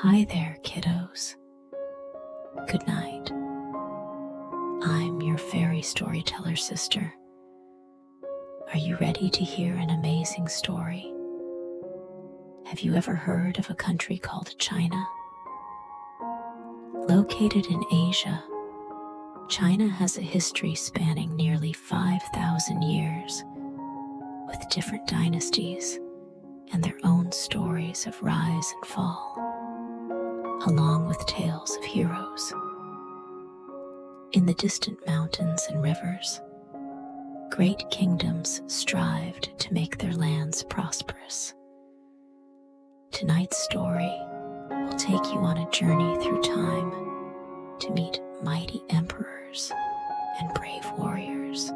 Hi there, kiddos. Good night. I'm your fairy storyteller sister. Are you ready to hear an amazing story? Have you ever heard of a country called China? Located in Asia, China has a history spanning nearly 5,000 years, with different dynasties and their own stories of rise and fall, along with tales of heroes. In the distant mountains and rivers, great kingdoms strived to make their lands prosperous. Tonight's story will take you on a journey through time to meet mighty emperors and brave warriors.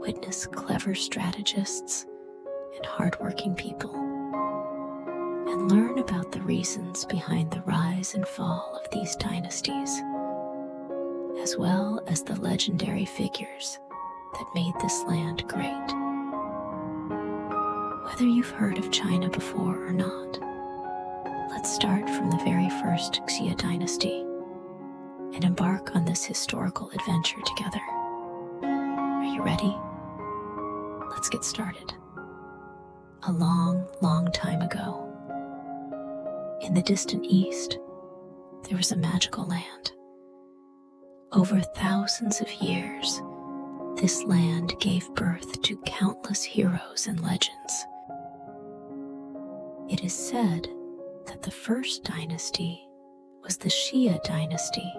Witness clever strategists and hardworking people, and learn about the reasons behind the rise and fall of these dynasties, as well as the legendary figures that made this land great. Whether you've heard of China before or not, let's start from the very first Xia Dynasty and embark on this historical adventure together. Are you ready? Let's get started. A long, long time ago, in the distant east, there was a magical land. Over thousands of years, this land gave birth to countless heroes and legends. It is said that the first dynasty was the Xia Dynasty,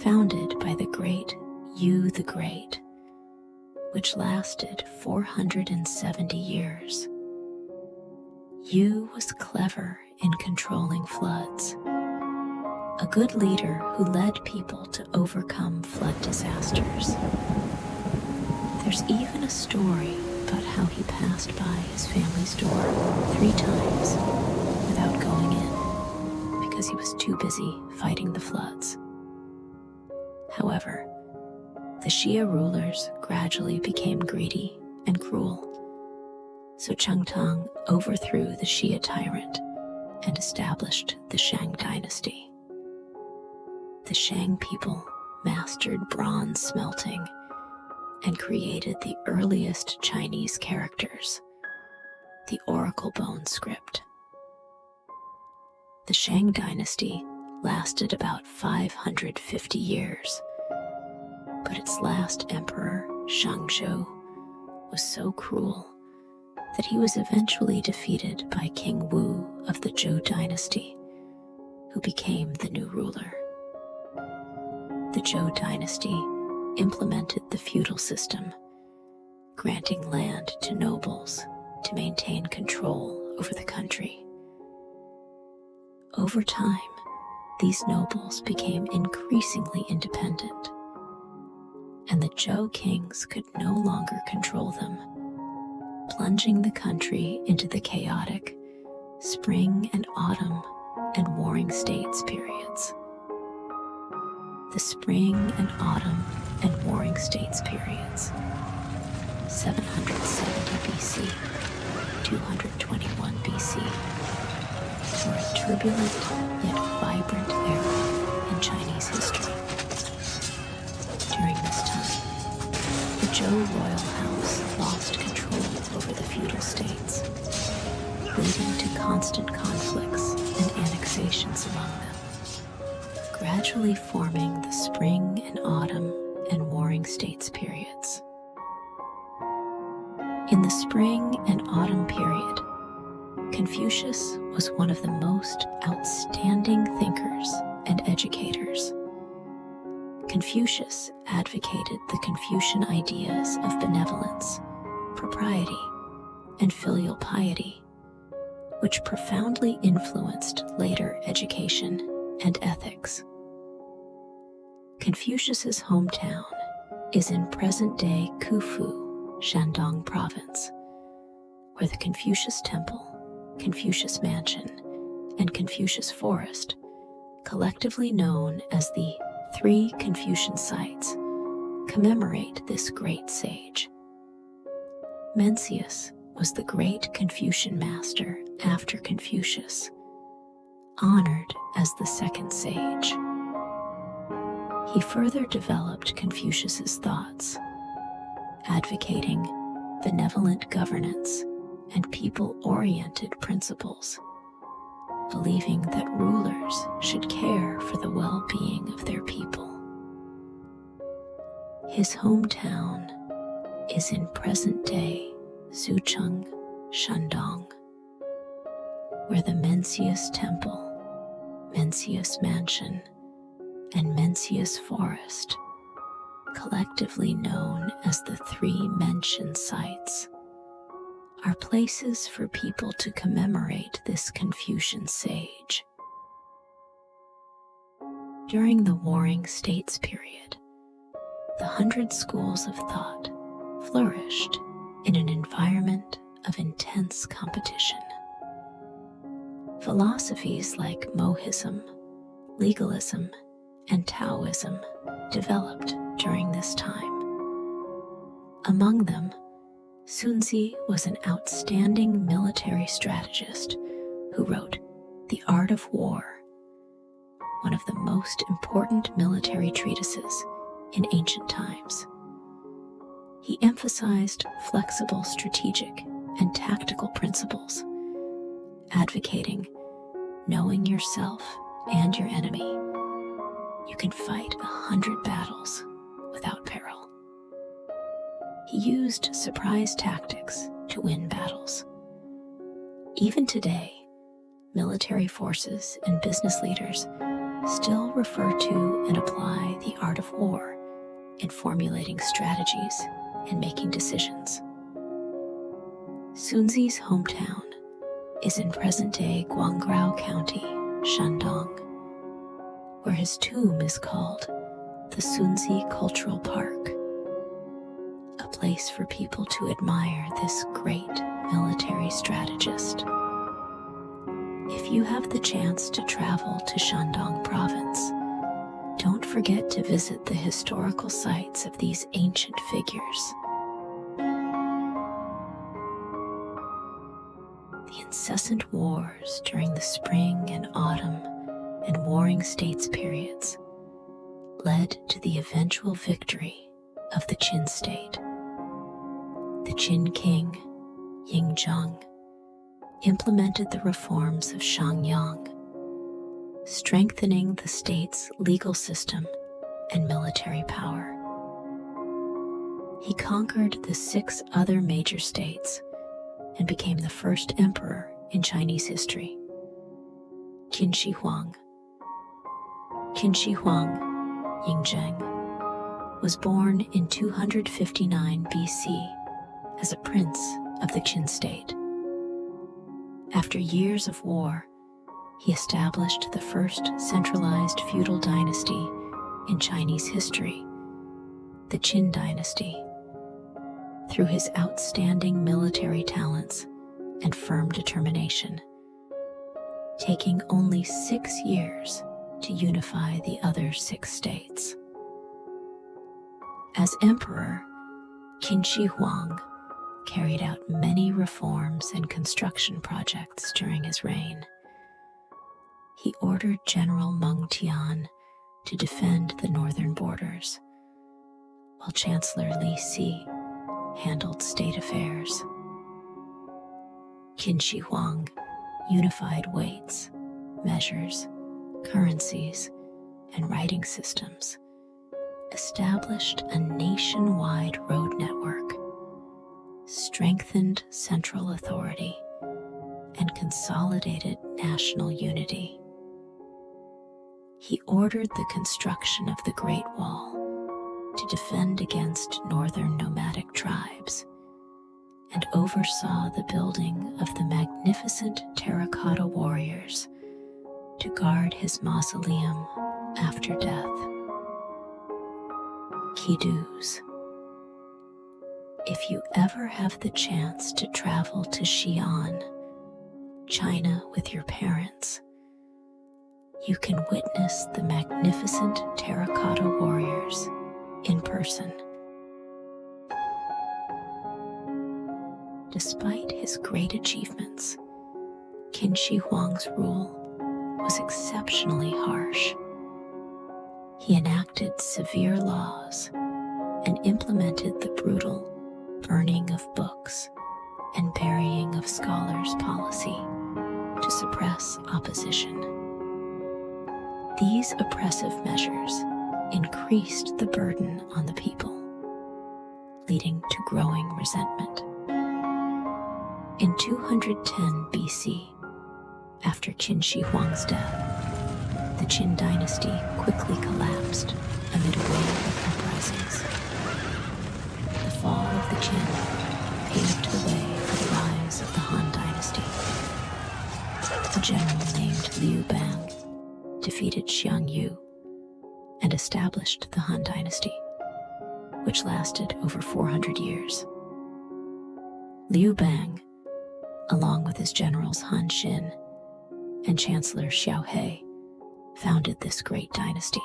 founded by the great Yu the Great, which lasted 470 years. Yu was clever in controlling floods, a good leader who led people to overcome flood disasters. There's even a story about how he passed by his family's door 3 times without going in because he was too busy fighting the floods. However, the Xia rulers gradually became greedy and cruel, so Tang overthrew the Xia tyrant and established the Shang Dynasty. The Shang people mastered bronze smelting and created the earliest Chinese characters, the oracle bone script. The Shang Dynasty lasted about 550 years, but its last emperor, Shang was so cruel that he was eventually defeated by King Wu of the Zhou dynasty, who became the new ruler. The Zhou dynasty implemented the feudal system, granting land to nobles to maintain control over the country. Over time, these nobles became increasingly independent, and the Zhou kings could no longer control them, plunging the country into the chaotic spring and autumn and warring states periods. The spring and autumn and warring states periods, 770 BC, 221 BC, were a turbulent yet vibrant era in Chinese history. During this time, the Zhou royal house lost control over the feudal states, leading to constant conflicts and annexations among them, gradually forming the spring and autumn and warring states periods. In the spring and autumn period, Confucius was one of the most outstanding thinkers and educators. Confucius advocated the Confucian ideas of benevolence, propriety, and filial piety, which profoundly influenced later education and ethics. Confucius's hometown is in present-day Khufu, Shandong province, where the Confucius Temple, Confucius Mansion, and Confucius Forest, collectively known as the 3 Confucian sites, commemorate this great sage. Mencius was the great Confucian master after Confucius, honored as the second sage. He further developed Confucius's thoughts, advocating benevolent governance and people-oriented principles, believing that rulers should care for the well-being of their people. His hometown is in present-day Zhucheng, Shandong, where the Mencius Temple, Mencius Mansion, and Mencius Forest, collectively known as the Three Mention Sites, are places for people to commemorate this Confucian sage. During the Warring States period, the 100 schools of thought flourished in an environment of intense competition. Philosophies like Mohism, legalism, and Taoism developed during this time. Among them, Sunzi was an outstanding military strategist who wrote The Art of War, one of the most important military treatises in ancient times. He emphasized flexible strategic and tactical principles, advocating knowing yourself and your enemy. You can fight 100 battles without peril. He used surprise tactics to win battles. Even today, military forces and business leaders still refer to and apply the art of war in formulating strategies and making decisions. Sunzi's hometown is in present-day Guanggrao County, Shandong, where his tomb is called the Sunzi Cultural Park, a place for people to admire this great military strategist. If you have the chance to travel to Shandong province, don't forget to visit the historical sites of these ancient figures. The incessant wars during the spring and autumn and Warring States periods led to the eventual victory of the Qin state. The Qin king, Yingzheng, implemented the reforms of Shang, strengthening the state's legal system and military power. He conquered the 6 other major states and became the first emperor in Chinese history. Qin Shi Huang, Yingzheng, was born in 259 BC as a prince of the Qin state. After years of war, he established the first centralized feudal dynasty in Chinese history, the Qing Dynasty. Through his outstanding military talents and firm determination, taking only 6 years to unify the other 6 states. As emperor, Qin Shi Huang carried out many reforms and construction projects during his reign. He ordered General Meng Tian to defend the northern borders, while Chancellor Li Si handled state affairs. Qin Shi Huang unified weights, measures, currencies, and writing systems, established a nationwide road network, strengthened central authority, and consolidated national unity. He ordered the construction of the Great Wall to defend against northern nomadic tribes, and oversaw the building of the magnificent terracotta warriors to guard his mausoleum after death. Key-dos. If you ever have the chance to travel to Xi'an, China with your parents, you can witness the magnificent terracotta warriors in person. Despite his great achievements, Qin Shi Huang's rule was exceptionally harsh. He enacted severe laws and implemented the brutal burning of books and burying of scholars policy to suppress opposition. These oppressive measures increased the burden on the people, leading to growing resentment. In 210 BC, after Qin Shi Huang's death, the Qing Dynasty quickly collapsed amid a wave of uprisings. The fall of the Qin paved the way for the rise of the Han Dynasty. A general named Liu Bang defeated Xiang Yu and established the Han Dynasty, which lasted over 400 years. Liu Bang, along with his generals Han Xin and Chancellor Xiao He, founded this great dynasty.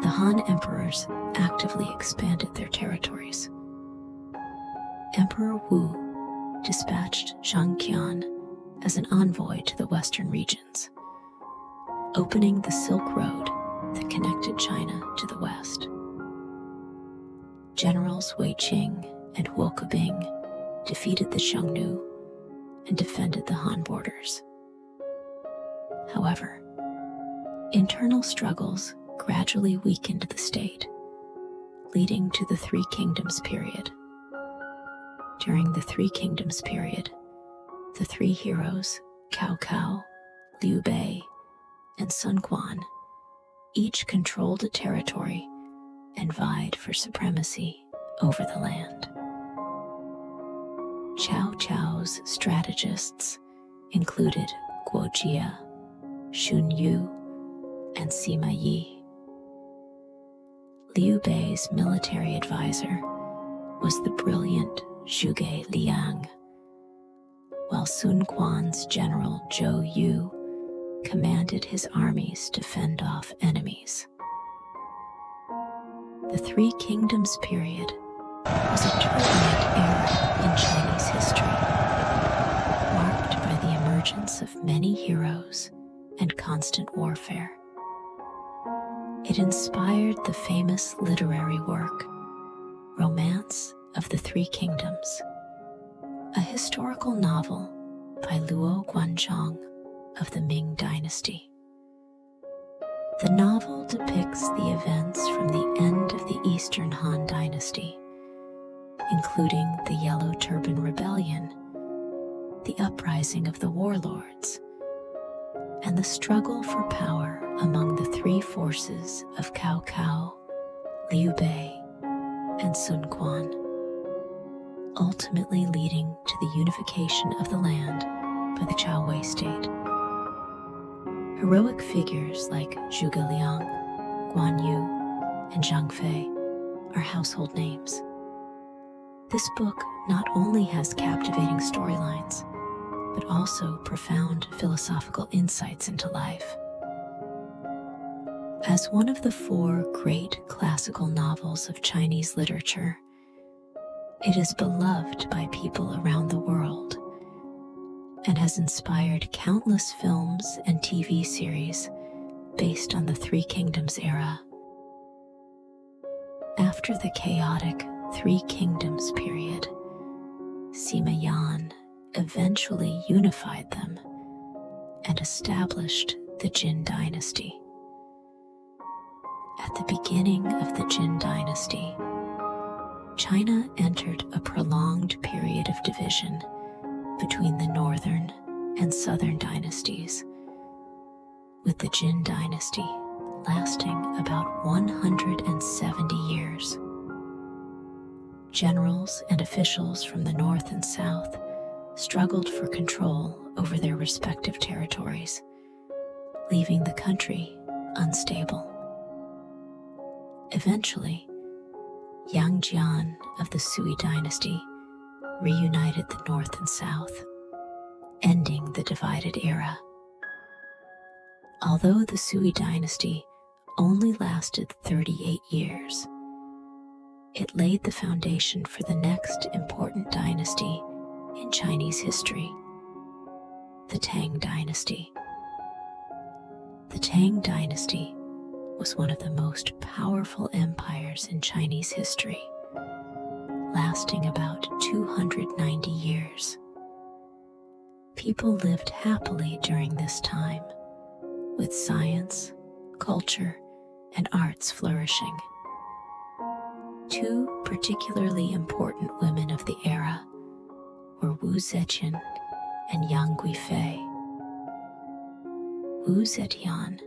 The Han emperors actively expanded their territories. Emperor Wu dispatched Shang as an envoy to the western regions, opening the Silk Road that connected China to the west. Generals Wei Qing and Wu Kebing defeated the Xiongnu and defended the Han borders. However, internal struggles gradually weakened the state, leading to the Three Kingdoms period. During the Three Kingdoms period, the three heroes, Cao Cao, Liu Bei, and Sun Quan, each controlled a territory and vied for supremacy over the land. Cao Cao's strategists included Guo Jia, Xun Yu, and Sima Yi. Liu Bei's military advisor was the brilliant Zhuge Liang, while Sun Quan's general Zhou Yu commanded his armies to fend off enemies. The Three Kingdoms period was a turbulent era in Chinese history, marked by the emergence of many heroes and constant warfare. It inspired the famous literary work, Romance of the Three Kingdoms, a historical novel by Luo Guanzhong of the Ming Dynasty. The novel depicts the events from the end of the Eastern Han Dynasty, including the Yellow Turban Rebellion, the uprising of the warlords, and the struggle for power among the three forces of Cao Cao, Liu Bei, and Sun Quan, ultimately leading to the unification of the land by the Chao Wei state. Heroic figures like Zhuge Liang, Guan Yu, and Zhang Fei are household names. This book not only has captivating storylines, but also profound philosophical insights into life. As one of the four great classical novels of Chinese literature, it is beloved by people around the world and has inspired countless films and TV series based on the Three Kingdoms era. After the chaotic Three Kingdoms period, Sima Yan eventually unified them and established the Qing Dynasty. At the beginning of the Qing Dynasty, China entered a prolonged period of division between the northern and southern dynasties, with the Qing Dynasty lasting about 170 years. Generals and officials from the north and south struggled for control over their respective territories, leaving the country unstable. Eventually, Yang Jian of the Sui dynasty reunited the north and south, ending the divided era. Although the Sui dynasty only lasted 38 years, it laid the foundation for the next important dynasty in Chinese history, the Tang Dynasty, The Tang Dynasty was one of the most powerful empires in Chinese history, lasting about 290 years. People lived happily during this time, with science, culture, and arts flourishing. Two particularly important women of the era were Wu Zetian and Yang Guifei. Wu Zetian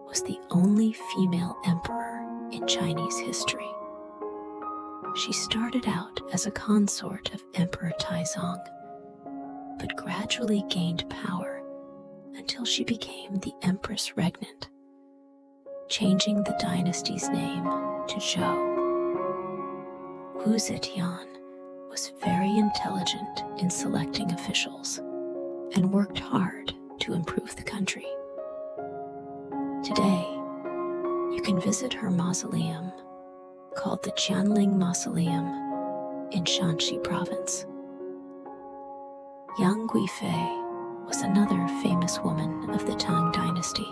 was the only female emperor in Chinese history. She started out as a consort of Emperor Taizong, but gradually gained power until she became the Empress Regnant, changing the dynasty's name to Zhou. Wu Zetian was very intelligent in selecting officials and worked hard to improve the country. Today, you can visit her mausoleum, called the Qianling Mausoleum, in Shanxi Province. Yang Guifei was another famous woman of the Tang Dynasty,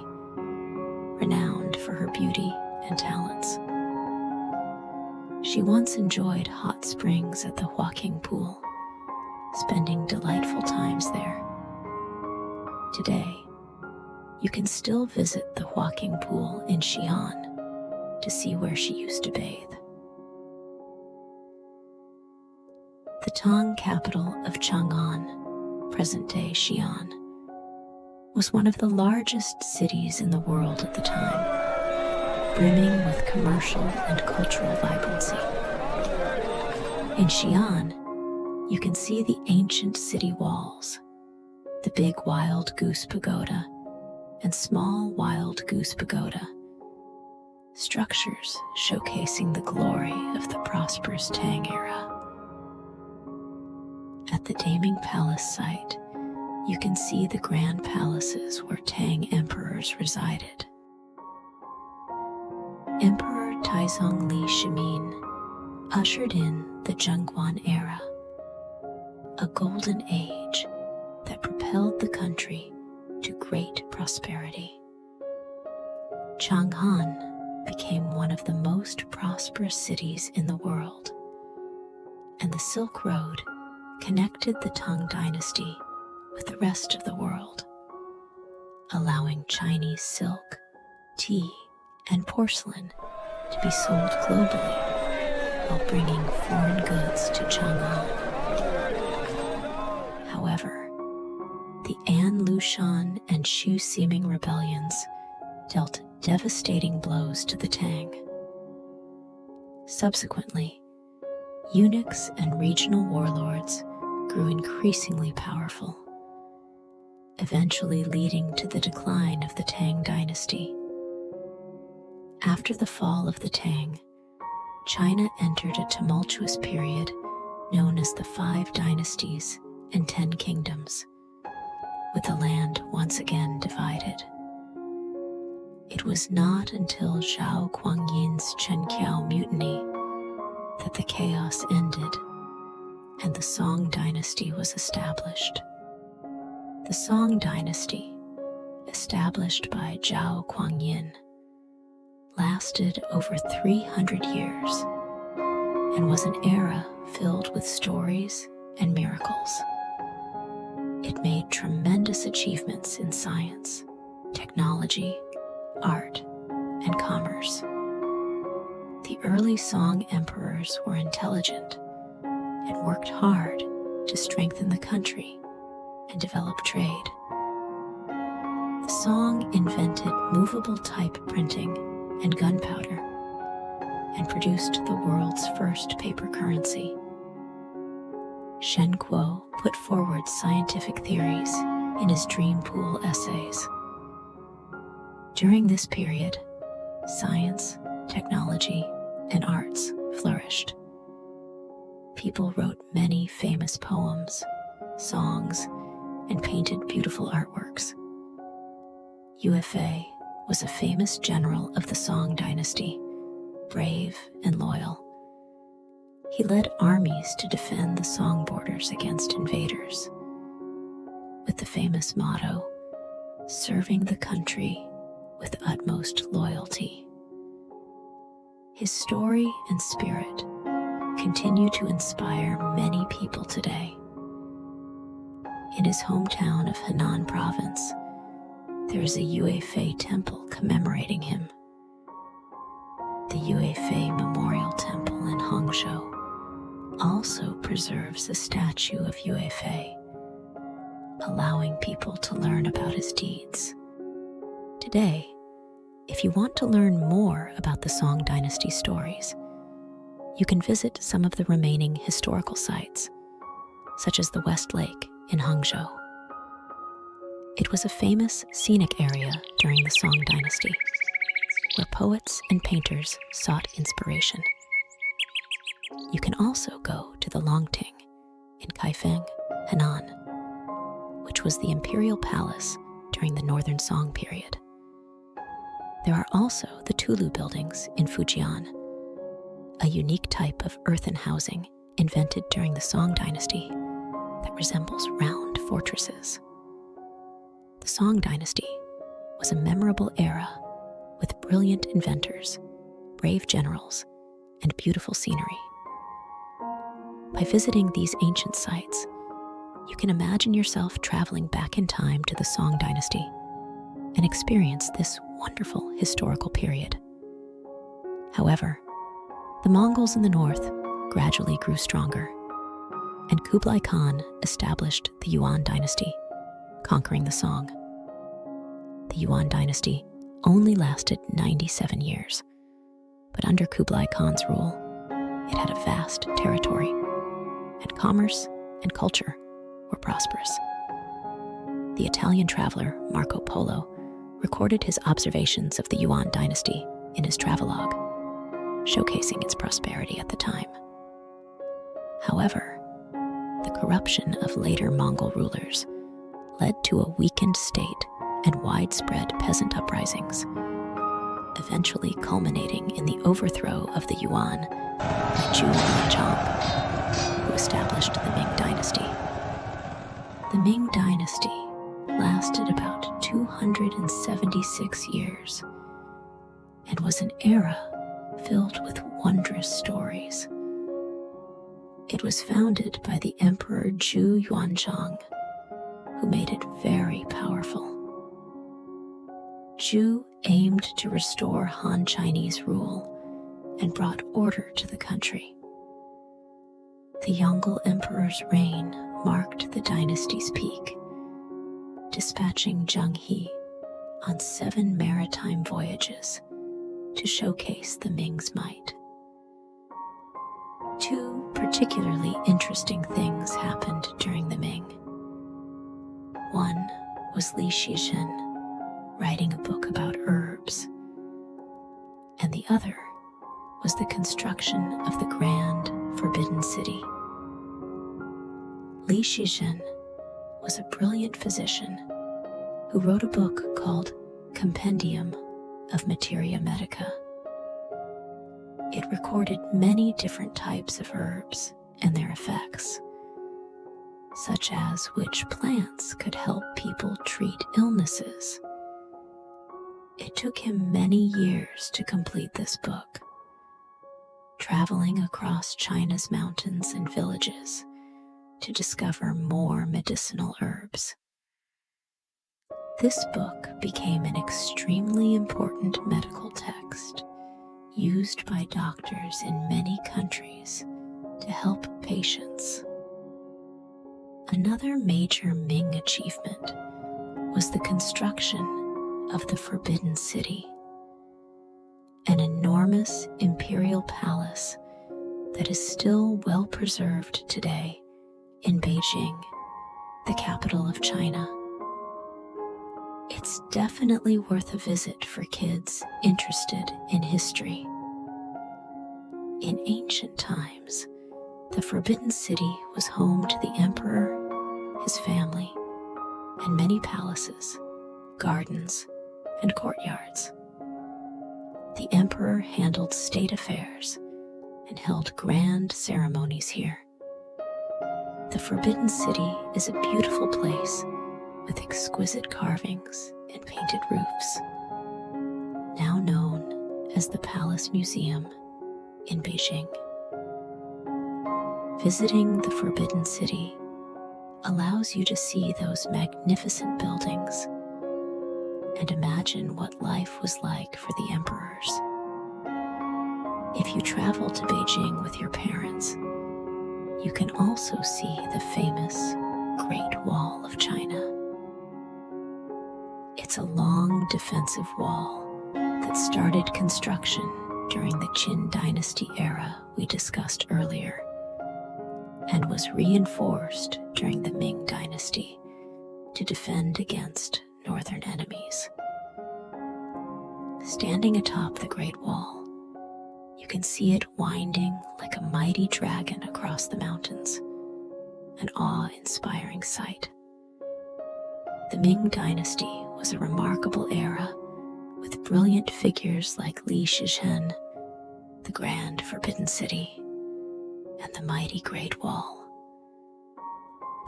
renowned for her beauty and talents. She once enjoyed hot springs at the Huaqing Pool, spending delightful times there. Today, you can still visit the Huaqing Pool in Xi'an to see where she used to bathe. The Tang capital of Chang'an, present-day Xi'an, was one of the largest cities in the world at the time, brimming with commercial and cultural vibrancy. In Xi'an, you can see the ancient city walls, the big Wild Goose Pagoda, and small Wild Goose Pagoda, structures showcasing the glory of the prosperous Tang era. At the Daming Palace site, you can see the grand palaces where Tang emperors resided. Emperor Taizong Li Shimin ushered in the Zhengguan era, a golden age that propelled the country to great prosperity. Chang'an became one of the most prosperous cities in the world, and the Silk Road connected the Tang Dynasty with the rest of the world, allowing Chinese silk, tea, and porcelain to be sold globally while bringing foreign goods to Chang'an. However, the An Lushan and Shu Siming rebellions dealt devastating blows to the Tang. Subsequently, eunuchs and regional warlords grew increasingly powerful, eventually leading to the decline of the Tang Dynasty. After the fall of the Tang, China entered a tumultuous period known as the 5 Dynasties and 10 Kingdoms, with the land once again divided. It was not until Zhao Guangyin's Chenqiao mutiny that the chaos ended and the Song Dynasty was established. The Song Dynasty, established by Zhao Guangyin, lasted over 300 years and was an era filled with stories and miracles. It made tremendous achievements in science, technology, art, and commerce. The early Song emperors were intelligent and worked hard to strengthen the country and develop trade. The Song invented movable type printing and gunpowder, and produced the world's first paper currency. Shen Kuo put forward scientific theories in his Dream Pool essays. During this period, science, technology, and arts flourished. People wrote many famous poems, songs, and painted beautiful artworks. Yue was a famous general of the Song Dynasty, brave and loyal. He led armies to defend the Song borders against invaders, with the famous motto, "Serving the country with utmost loyalty. His story and spirit continue to inspire many people today. In his hometown of Henan Province, there is a Yuefei temple commemorating him. The Yuefei Memorial Temple in Hangzhou also preserves a statue of Yuefei, allowing people to learn about his deeds. Today, if you want to learn more about the Song Dynasty stories, you can visit some of the remaining historical sites, such as the West Lake in Hangzhou. It was a famous scenic area during the Song Dynasty, where poets and painters sought inspiration. You can also go to the Longting in Kaifeng, Henan, which was the imperial palace during the Northern Song period. There are also the Tulu buildings in Fujian, a unique type of earthen housing invented during the Song Dynasty that resembles round fortresses. The Song Dynasty was a memorable era with brilliant inventors, brave generals, and beautiful scenery. By visiting these ancient sites, you can imagine yourself traveling back in time to the Song Dynasty and experience this wonderful historical period. However, the Mongols in the north gradually grew stronger, and Kublai Khan established the Yuan dynasty, conquering the Song. The Yuan dynasty only lasted 97 years, but under Kublai Khan's rule, it had a vast territory, and commerce and culture were prosperous. The Italian traveler Marco Polo recorded his observations of the Yuan dynasty in his travelogue, showcasing its prosperity at the time. However, the corruption of later Mongol rulers led to a weakened state and widespread peasant uprisings, eventually culminating in the overthrow of the Yuan by Zhou who established the Ming Dynasty. The Ming Dynasty lasted about 276 years and was an era filled with wondrous stories. It was founded by the Emperor Zhou Yuanzhang, who made it very powerful. Zhou aimed to restore Han Chinese rule and brought order to the country. The Yongle Emperor's reign marked the dynasty's peak, dispatching Zheng He on 7 maritime voyages to showcase the Ming's might. 2 particularly interesting things happened during the Ming. One was Li Shizhen writing a book about herbs, and the other was the construction of the Grand Forbidden City. Li Shizhen was a brilliant physician who wrote a book called Compendium of Materia Medica. It recorded many different types of herbs and their effects, such as which plants could help people treat illnesses. It took him many years to complete this book, traveling across China's mountains and villages to discover more medicinal herbs. This book became an extremely important medical text used by doctors in many countries to help patients. Another major Ming achievement was the construction of the Forbidden City, an enormous imperial palace that is still well preserved today in Beijing, the capital of China. It's definitely worth a visit for kids interested in history. In ancient times, the Forbidden City was home to the emperor, his family, and many palaces, gardens, and courtyards. The emperor handled state affairs and held grand ceremonies here. The Forbidden City is a beautiful place with exquisite carvings and painted roofs, now known as the Palace Museum in Beijing. Visiting the Forbidden City allows you to see those magnificent buildings and imagine what life was like for the emperors. If you travel to Beijing with your parents, you can also see the famous Great Wall of China. It's a long defensive wall that started construction during the Qing Dynasty era we discussed earlier, and was reinforced during the Ming Dynasty to defend against northern enemies. Standing atop the Great Wall, you can see it winding like a mighty dragon across the mountains, an awe-inspiring sight. The Ming Dynasty was a remarkable era with brilliant figures like Li Shizhen, the Grand Forbidden City, and the mighty Great Wall.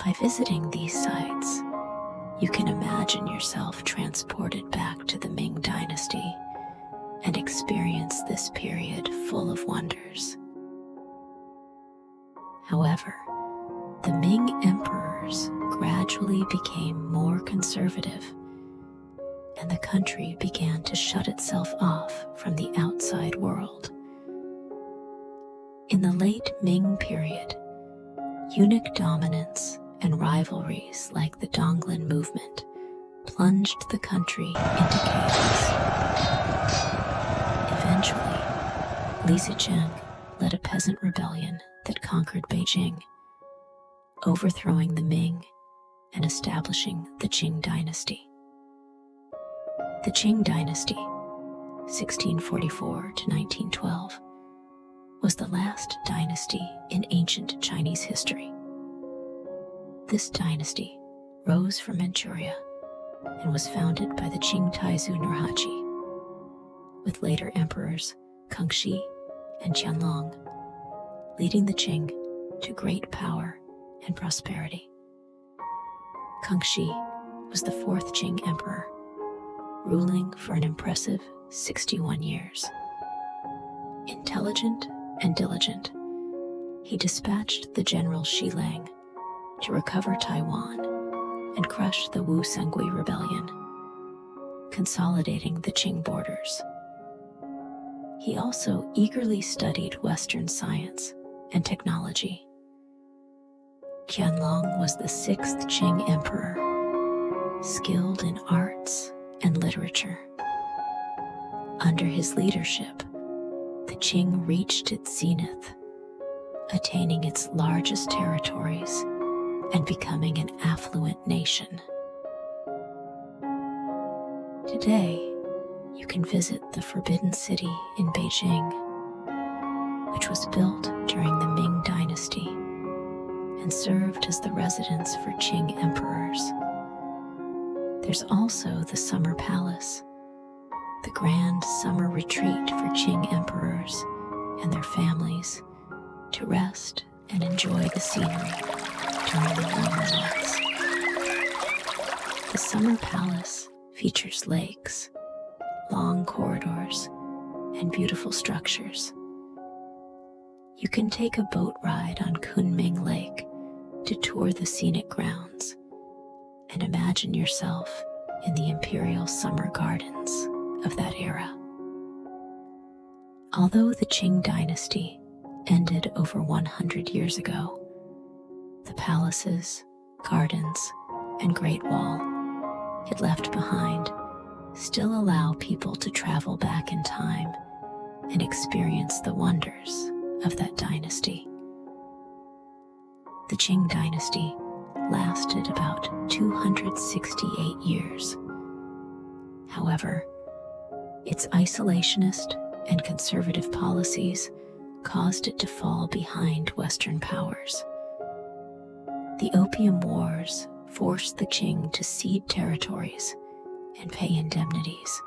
By visiting these sites, you can imagine yourself transported back to the Ming Dynasty and experience this period full of wonders. However, the Ming emperors gradually became more conservative, and the country began to shut itself off from the outside world. In the late Ming period, eunuch dominance and rivalries like the Donglin movement plunged the country into chaos. Eventually, Li Zicheng led a peasant rebellion that conquered Beijing, overthrowing the Ming and establishing the Qing Dynasty. The Qing Dynasty, 1644 to 1912, was the last dynasty in ancient Chinese history. This dynasty rose from Manchuria and was founded by the Qing Taizu Nurhaci, with later emperors Kangxi and Qianlong leading the Qing to great power and prosperity. Kangxi was the fourth Qing emperor, ruling for an impressive 61 years. Intelligent and diligent, he dispatched the general Xilang to recover Taiwan and crush the Wu Sengui rebellion, consolidating the Qing borders. He also eagerly studied Western science and technology. Qianlong was the sixth Qing emperor, skilled in arts and literature. Under his leadership, the Qing reached its zenith, attaining its largest territories and becoming an affluent nation. Today, you can visit the Forbidden City in Beijing, which was built during the Ming Dynasty and served as the residence for Qing emperors. There's also the Summer Palace, the grand summer retreat for Qing emperors and their families to rest and enjoy the scenery during the warmer months. The Summer Palace features lakes, long corridors, and beautiful structures. You can take a boat ride on Kunming Lake to tour the scenic grounds and imagine yourself in the imperial summer gardens of that era. Although the Qing Dynasty ended over 100 years ago, the palaces, gardens, and Great Wall it left behind still allow people to travel back in time and experience the wonders of that dynasty. The Qing Dynasty lasted about 268 years. However, its isolationist and conservative policies caused it to fall behind Western powers. The Opium Wars forced the Qing to cede territories and pay indemnities,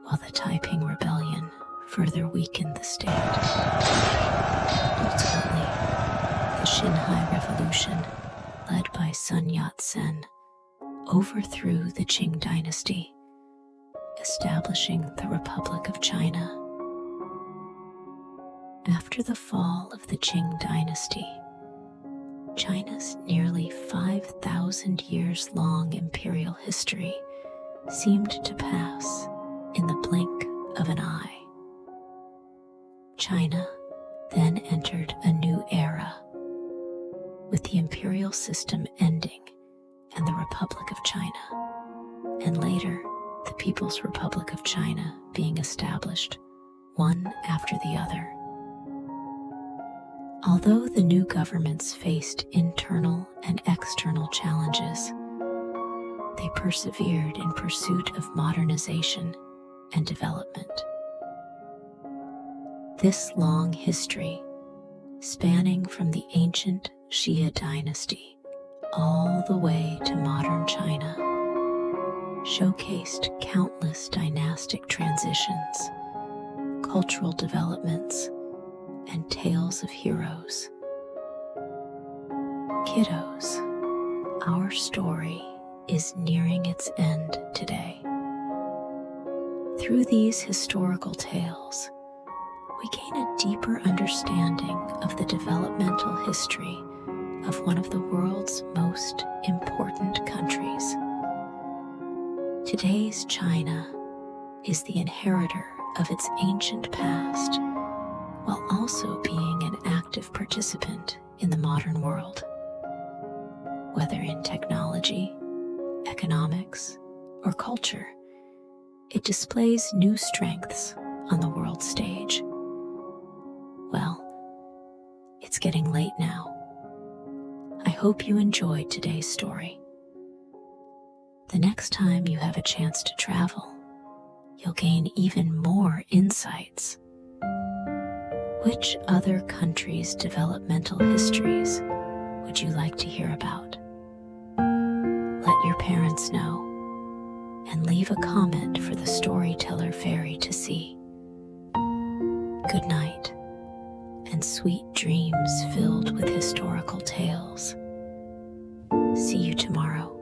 while the Taiping Rebellion further weakened the state. Ultimately, the Xinhai Revolution, led by Sun Yat-sen, overthrew the Qing Dynasty, establishing the Republic of China. After the fall of the Qing Dynasty, China's nearly 5,000 years long imperial history seemed to pass in the blink of an eye. China then entered a new era, with the imperial system ending and the Republic of China, and later the People's Republic of China being established, one after the other. Although the new governments faced internal and external challenges, they persevered in pursuit of modernization and development. This long history, spanning from the ancient Xia Dynasty all the way to modern China, showcased countless dynastic transitions, cultural developments, and tales of heroes. Kiddos, our story is nearing its end today. Through these historical tales, we gain a deeper understanding of the developmental history of one of the world's most important countries. Today's China is the inheritor of its ancient past, while also being an active participant in the modern world. Whether in technology, economics, or culture, it displays new strengths on the world stage. Well, it's getting late now. I hope you enjoyed today's story. The next time you have a chance to travel, you'll gain even more insights. Which other countries' developmental histories would you like to hear about? Let your parents know, and leave a comment for the storyteller fairy to see. Good night, and sweet dreams filled with historical tales. See you tomorrow.